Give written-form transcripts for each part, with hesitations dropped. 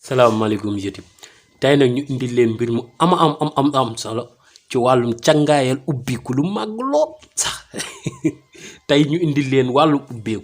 salaamaaleykum YouTube tey nag ñu indi leen mbir mu am solo ci wàllum càngaayal ubbiku lu màgg lool sax tey ñu indi leen wàllum ubbeeku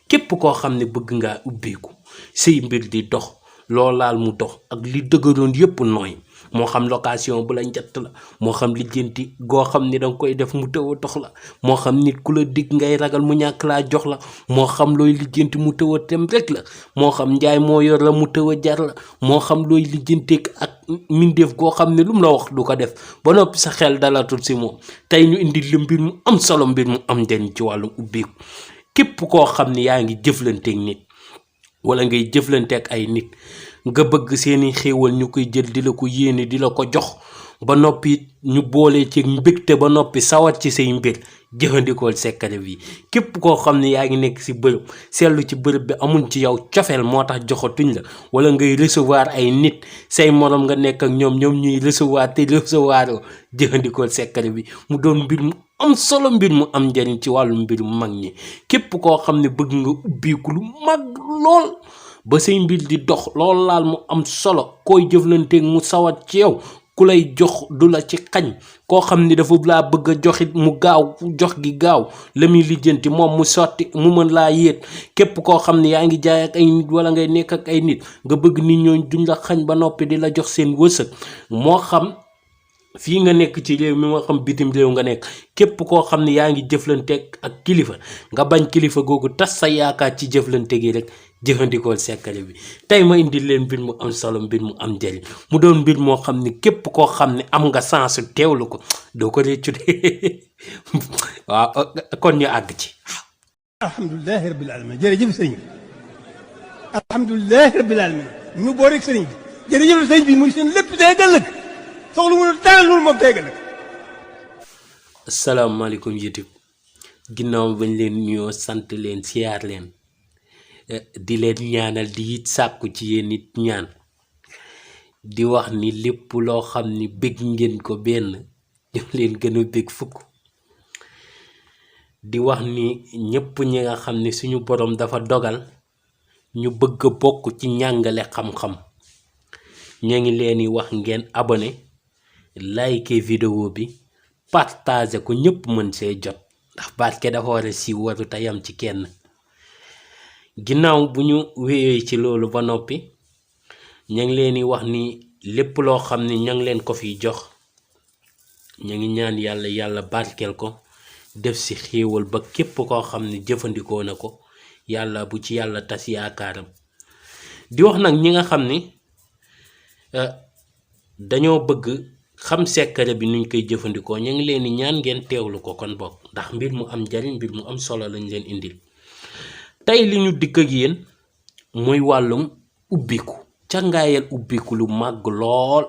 képp koo xam ne bëgg ngaa ubbeeku say mbir di dox lool laal mu dox ak li dëgëroon yépp nooy moo xam location bu la njett la moo xam lijjanti goo xam ni danga koy def mu tëw a dox la moo xam nit ku la dig ngay ragal mu ñàkk laa jox la moo xam looy lijjanti mu tëw a tem rek la moo xam njaay moo yor la mu tëw a jar la moo xam looy lijjanteeg ak mindeef goo xam ne lu mu la wax du ko def ba noppi sa xel dalatul si moom tey ñu indi la mbir mu am solo mbir mu am njariñ ci wàllum ubbeeku képp koo xam ne yaa ngi jëflanteeg nit wala ngay jëflanteeg ay nit nga bëgg seeni xéewal ñu koy jël di la ko yéene di la ko jox ba noppi ñu boole ci mbégte ba noppi sawat ci say mbir jëfandikool secret bi képp koo xam ne yaa ngi nekk si bërëb seetlu ci bërëb bi amul ci yow cofeel moo tax joxatuñ la wala ngay recevoir ay nit say morom nga nekk ak ñoom ñuy recevoir te recevoir jëfandikool secret bi mu doon mbir mu am solo mbir mu am njariñ ci wàllu mbir mu mag ñi képp koo xam ne bëgg nga ubbiku lu mag lool ba say mbir di dox lool laal mu am solo koy jëflanteeg mu sawat ci yow ku lay jox du la ci xañ koo xam ni dafa laa bëgg a joxit mu gaaw jox gi gaaw la muy lijjanti moom mu sotti mu mën laa yéet képp koo xam ne yaa ngi jaay ak ay nit wala ngay nekk ak ay nit nga bëgg nit ñooñ duñ la xañ ba noppi di la jox seen wërsëg moo xam fii nga nekk ci réew mi moo xam bitim réew nga nekk képp koo xam ne yaa ngi jëflanteeg ak kilifa nga bañ kilifa googu tas sa yaakaar ci jëflante gi rek jëfandikool secret bi tey ma indi leen mbir mu am solo mbir mu am njariñ mu doon mbir moo xam ne képp koo xam ne am nga sens teewlu ko doo ko réccu de waaw kon ñu àgg ci alhamdulilahi rabbil alamin jërëjëf sëriñ bi alhamdulilahi rabbil alamin ñu boo rek sëriñ bi jërëjëf sëriñ bi muy seen lépp tey ëllëg soxlu mu dara loolu moom tey ëllëg asalaamaaleykum YouTube ginnaaw bañ leen nuyoo sant leen siyaar leen di leen ñaanal di it sàkku ci yéen nit ñaan di wax ni lépp loo xam ni bëgg ngeen ko benn ñoo leen gën a bëgg fukk di wax ni ñépp ñi nga xam ne suñu borom dafa dogal ñu bëgg a bokk ci njàngale xam-xam ñoo ngi leen di wax ngeen abonné like vidéo bi partage ko ñépp mën see jot ndax barke dafa war a siiw waru te yam ci kenn ginnaaw bu ñu wéyee ci loolu ba noppi ña ngi leen di wax ni lépp loo xam ne ña ngi leen ko fiy jox ña ngi ñaan yàlla barkeel ko def si xéewal ba képp koo xam ne jëfandikoo na ko yàlla bu ci yàlla tas yaakaaram di wax nag ñi nga xam ni dañoo bëgg xam secret bi nuñ koy jëfandikoo ña ngi leen di ñaan ngeen teewlu ko kon bokk ndax mbir mu am njariñ mbir mu am solo lañ leen indil tey li ñu dikk ak yéen mooy wàllum ubbiku càngaayal ubbiku lu màgg lool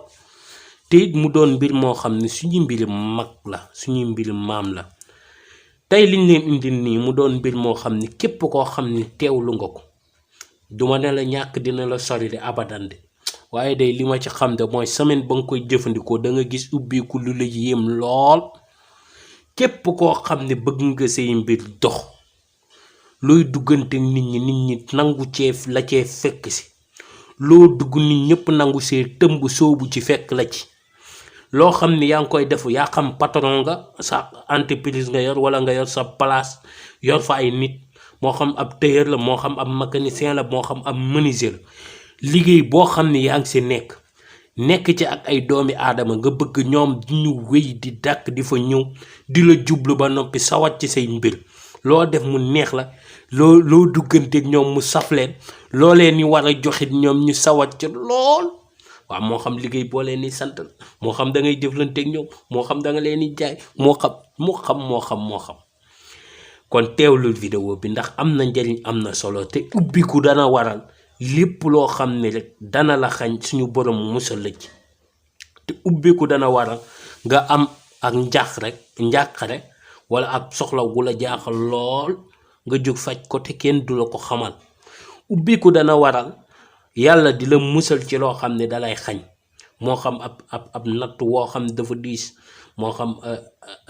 te it mu doon mbir moo xam ne suñu mbiri mag la suñu mbiri maam la tey liñ leen indil nii mu doon mbir moo xam ne képp koo xam ne teewlu nga ko duma ne la ñàkk dina la sori de abadan de waaye day li ma ci xam de mooy semaine ba nga koy jëfandikoo da nga gis ubbiku lu la yéem lool képp koo xam ne bëgg nga say mbir dox looy duggante nit ñi nangu cee la cee fekk si loo dugg nit ñëpp nangu see tëmb soobu ci fekk la ci loo xam ne yaa ngi koy def yaa xam patron nga sa entreprise nga yor wala nga yor sa place yor fa ay nit moo xam ab tailleur la moo xam ab mécanicien la moo xam ab menuisier la liggéey boo xam ne yaa ngi si nekk ci ak ay doomi aadama nga bëgg ñoom di ñu wéy di dàkk di fa ñëw di la jublu ba noppi sawat ci say mbir loo def mu neex la loo dugganteeg ñoom mu saf leen loo leen ni war a joxit ñoom ñu sawat ci lool waaw moo xam liggéey boo leen ni sant la moo xam da ngay jëflanteeg ñoom moo xam da nga leen di jaay moo xam kon teewlul vidéo bi ndax am na njariñ am na solo te ubbiku dana waral lépp loo xam ne rek dana la xañ suñu borom musal la ci te ubbiku dana waral nga am ak njàqare wala ak soxla gu la jaaxal lool nga jóg faj ko te kenn du la ko xamal ubbiku dana waral yàlla di la musal ci loo xam ne dalay xañ moo xam ab natt woo xam ne dafa diis moo xam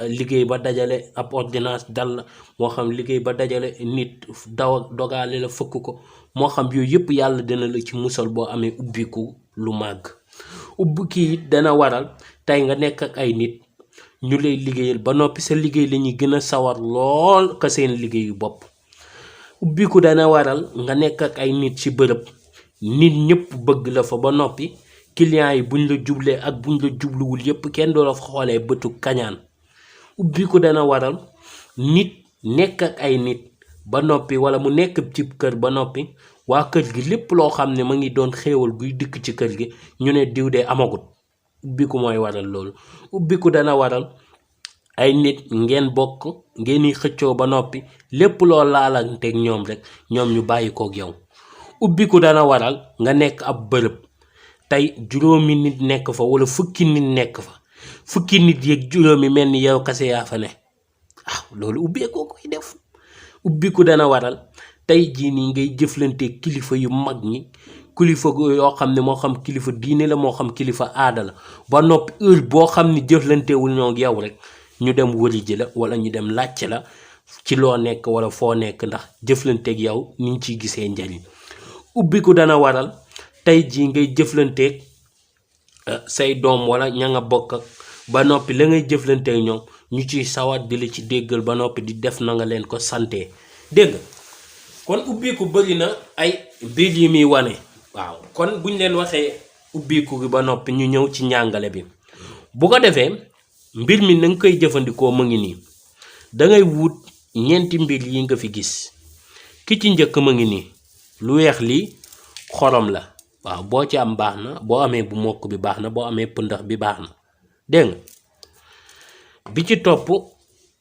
liggéey ba dajale ab ordonnance dal la moo xam liggéey ba dajale nit dogaale la fëkk ko moo xam yooyu yëpp yàlla dina la ci musal boo amee ubbiku lu màgg. ubbi kii dana waral tey nga nekk ak ay nit ñu lay liggéeyal ba noppi sa liggéey la ñuy gën a sawar lool ka seen liggéeyu bopp. ubbiku dana waral nga nekk ak ay nit ci bërëb nit ñëpp bëgg la fa ba noppi client yi buñ la jublee ak buñ la jubluwul yëpp kenn doo la fa xoolee bëtu kañaan. ubbiku dana waral nit nekk ak ay nit ba noppi wala mu nekk ci kër ba noppi waa kër gi lépp loo xam ne ma ngi doon xéewal guy dikk ci kër gi ñu ne diw de amagut. ubbiku mooy waral loolu. ubbiku dana waral ay nit ngeen bokk ngeen xëccoo ba noppi lépp loo laalanteeg ñoom rek ñoom ñu bàyyi koog yow. ubbiku dana waral nga nekk ab bërëb tey juróomi nit nekk fa wala fukki nit nekk fa fukki nit yeeg juróomi mel ni yow kase yaa fa ne loolu ubbeekoo koy def. ubbiku dana waral tey jii nii ngay jëflante kilifa yu mag ñi kilifa yoo xam ne moo xam kilifa diine la moo xam kilifa aada la ba noppi heure boo xam ne jëflantewul ñoo ak yow rek ñu dem wëri ji la wala ñu dem laajte la ci loo nekk wala foo nekk ndax jëflanteeg yow ni ñu ciy gisee njariñ. ubbiku dana waral tey jii ngay jëflanteeg say doom wala ña nga bokk ak ba noppi la ngay jëflanteeg ñoom ñu ciy sawar di la ci déggal ba noppi di def na nga leen ko sante dégg nga kon ubbiku bëri na ay mbir yi muy wane. waaw kon buñ leen waxee ubbiku gi ba noppi ñu ñëw ci njàngale bi bu ko defee mbir mi na nga koy jëfandikoo mu ngi nii da ngay wut ñeenti mbir yi nga fi gis ki ci njëkk ma ngi nii lu weex lii xorom la waaw boo ci am baax na boo amee bu mokk bi baax na boo amee pëndax bi baax na dégg nga bi ci topp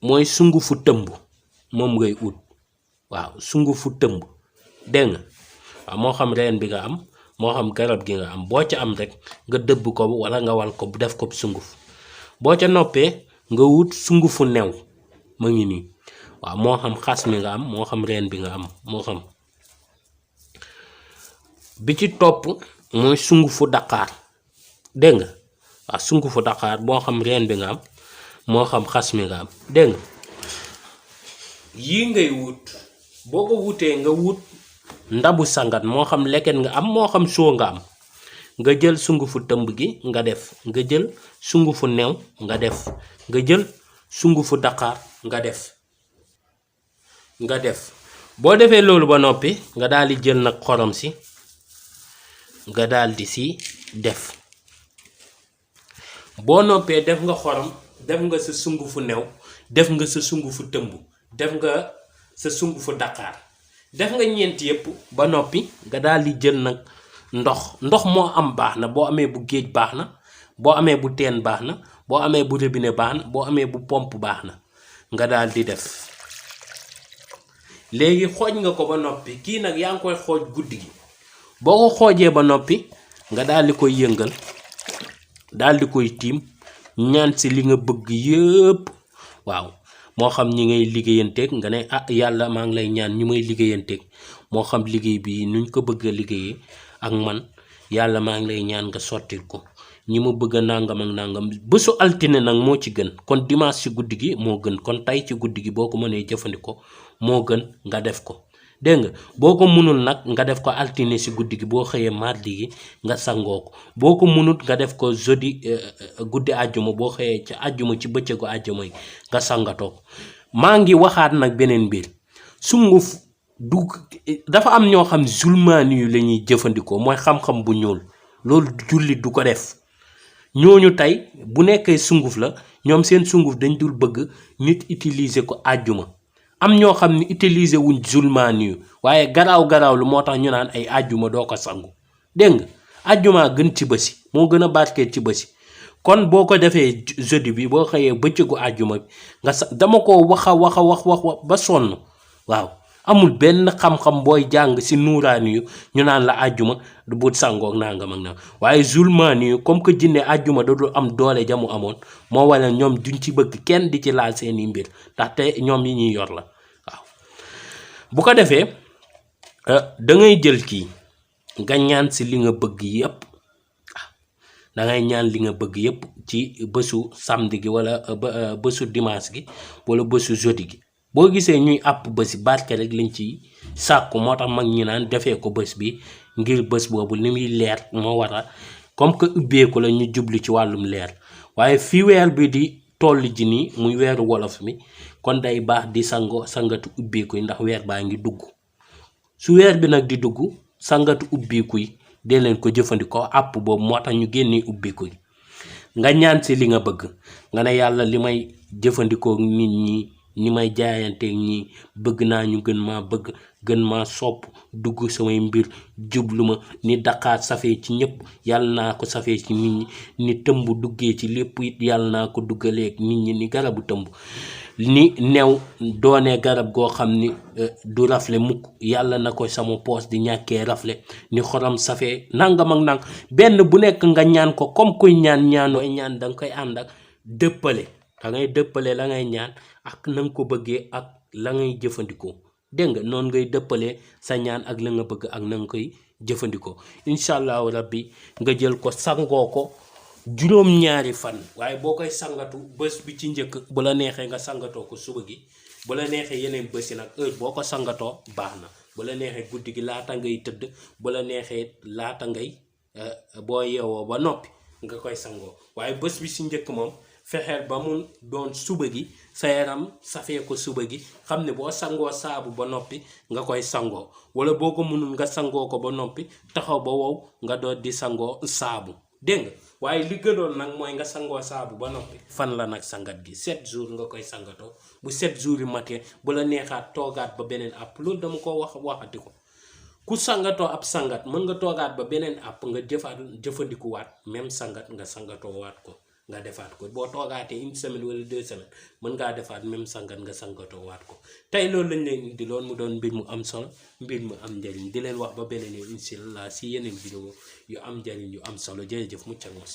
mooy sungufu tëmb moom ngay ut waaw sungufu tëmb dégg nga waaw moo xam reen bi nga am moo xam garab gi nga am boo ca am rek nga dëbb ko wala nga wal ko def ko sunguf boo ca noppee nga wut sungufu new ma ngi nii waaw moo xam xas mi nga am moo xam reen bi nga am moo xam. bi ci topp mooy sungufu daqaar dégg nga waaw sungufu daqaar moo xam reen bi nga am moo xam xas mi nga am dégg nga yii ngay wut boo ko wutee nga wut ndabu sangat moo xam leket nga am moo xam soo nga am nga jël sungufu tëmb gi nga def nga jël sungufu new nga def nga jël sungufu daqaar nga def boo defee loolu ba noppi nga daal di jël nag xorom si nga daal di si def boo noppee def nga xorom def nga sa sungufu new def nga sa sungufu tëmb def nga sa sungufu daqaar def nga ñeent yépp ba noppi nga daal di jël nag ndox moo am baax na boo amee bu géej baax na boo amee bu teen baax na boo amee bu robinet baax na boo amee bu pompe baax na nga daal di def. léegi xooj nga ko ba noppi kii nag yaa ngi koy xooj guddi gi boo ko xoojee ba noppi nga daal di koy yëngal daal di koy tiim ñaan si li nga bëgg yëpp waaw moo xam ñi ngay liggéeyanteeg nga ne yàlla maa ngi lay ñaan ñu may liggéeyanteeg moo xam liggéey bi nuñ ko bëgg a liggéeyee ak man yàlla maa ngi lay ñaan nga sottil ko ñi ma bëgg a nangam ak nangam bésu altine nag moo ci gën kon dimanche ci guddi gi moo gën kon tey ci guddi gi boo ko mënee jëfandikoo moo gën nga def ko dégg nga boo ko mënul nag nga def ko altine ci guddi gi boo xëyee mardi gi nga sangoo ko boo ko mënut nga def ko jeudi guddi àjjuma boo xëyee ci àjjuma ci bëccëgu àjjuma yi nga sangatoo ko maa ngi waxaat nag beneen mbir sunguf du dafa am ñoo xam zulmaani yu la ñuy jëfandikoo mooy xam-xam bu ñuul loolu jullit du ko def ñooñu tey bu nekkee sunguf la ñoom seen sunguf dañ dul bëgg nit utiliser ko àjjuma am ñoo xam ne utiliser wuñ zulmaani yu waaye garaaw lu moo tax ñu naan ay àjjuma doo ko sangu dégg nga àjjuma gën ci bësi moo gën a barkeel ci bësi kon boo ko defee jeudi bi boo xëyee bëccëgu àjjuma bi nga dama ko wax ba sonn waaw amul benn xam-xam booy jàng ci nuuraani yu ñu naan la àjjuma du but sangoog nangam ak nangam waaye zulmaani yu comme que jinne àjjuma da dul am doole jamu amoon moo wala ñoom duñ ci bëgg kenn di ci laal seeni mbir ndaxte ñoom yi ñuy yor la waaw bu ko defee da ngay jël kii nga ñaan ci li nga bëgg yépp da ngay ñaan li nga bëgg yépp ci bésu samedi gi wala bésu dimanche gi wala bésu jeudi gi boo gisee ñuy àpp bési barke rek lañ ci sàkku moo tax mag ñi naan defee ko bés bi ngir bés boobu li muy leer moo wara comme que ubbeeku la ñu jublu ci wàllum leer waaye fii weer bi di toll ji nii muy weeru wolof mi kon day baax di sangatu ubbeeku yi ndax weer baa ngi dugg su weer bi nag di dugg sangatu ubbeeku yi dee leen ko jëfandikoo àpp boobu moo tax ñu génnee ubbeeku yi nga ñaan si li nga bëgg nga ne yàlla li may jëfandikoo nit ñi ñi may jaayanteeg ñi bëgg naa ñu gën maa bëgg gën maa sopp dugg samay mbir jublu ma ni Dakar safee ci ñëpp yàlla naa ko safee ci nit ñi ni tëmb duggee ci lépp it yàlla naa ko duggaleeg nit ñi ni garabu tëmb ni new doone garab goo xam ni du rafle mukk yàlla na ko sama poos di ñàkkee rafle ni xorom safee nangam ak nang benn bu nekk nga ñaan ko comme kuy ñaan ñaan danga koy ànd ak dëppale da ngay dëppale la ngay ñaan ak na nga ko bëggee ak la ngay jëfandikoo dégg nga noonu ngay dëppalee sa ñaan ak la nga bëgg ak na nga koy jëfandikoo incha allahu rabbi nga jël ko sangoo ko juróom-ñaari fan waaye boo koy sangatu bés bi ci njëkk bu la neexee nga sangatoo ko suba gi bu la neexee yeneen bés yi nag heure boo ko sangatoo baax na bu la neexee guddi gi laata ngay tëdd bu la neexee laata ngay boo yeewoo ba noppi nga koy sangoo waaye bés bi ci njëkk moom fexeel ba mu doon suba gi sa yaram safee ko suba gi xam ne boo sangoo saabu ba noppi nga koy sangoo wala boo ko mënul nga sangoo ko ba noppi taxaw ba wow nga doon di sangoo saabu dégg nga waaye li gënoon nag mooy nga sangoo saabu ba noppi fan la nag sangat gi 7 jours nga koy sangatoo bu 7 jours yi matee bu la neexaat toogaat ba beneen àpp loolu dama ko waxati ko ku sangatoo ab sangat mën nga toogaat ba beneen àpp nga jëfandikuwaat même sangat nga sangatoo waat ko nga defaat ko boo toogaatee une semaine wala 2 semaines mën ngaa defaat même sangat nga sangatoo waat ko tey loolu lañ leen indi loon mu doon mbir mu am solo mbir mu am njëriñ di leen wax ba beneen yoon incha allah si yeneen vidéo yu am njëriñ yu am solo jërëjëf mucc ak mos